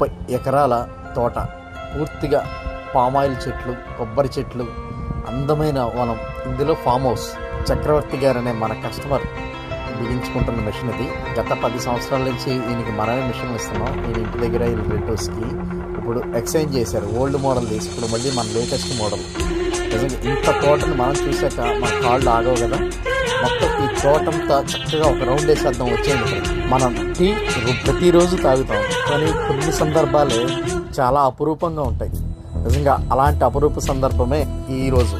30 ఎకరాల తోట, పూర్తిగా పామాయిల్ చెట్లు, కొబ్బరి చెట్లు, అందమైన వనం. ఇందులో ఫామ్ హౌస్. చక్రవర్తి గారు అనే మన కస్టమర్ బిగించుకుంటున్న మిషన్ ఇది. గత 10 సంవత్సరాల నుంచి ఈయనకి మనమే మిషన్ ఇస్తున్నాం. ఈయన ఇంటి దగ్గర ఈయన రిలేటివ్స్కి ఇప్పుడు ఎక్స్చేంజ్ చేశారు. ఓల్డ్ మోడల్ తీసి ఇప్పుడు మళ్ళీ మన లేటెస్ట్ మోడల్. నిజంగా ఇంత తోటను మనం చూసాక మన కాళ్ళు ఆగవు కదా. మొత్తం ఈ తోటంతా చక్కగా ఒక రౌండ్ వేసేద్దాం వచ్చేయండి. మనం టీ ప్రతిరోజు తాగుతాం, కానీ కొన్ని సందర్భాలే చాలా అపురూపంగా ఉంటాయి. నిజంగా అలాంటి అపురూప సందర్భమే ఈరోజు.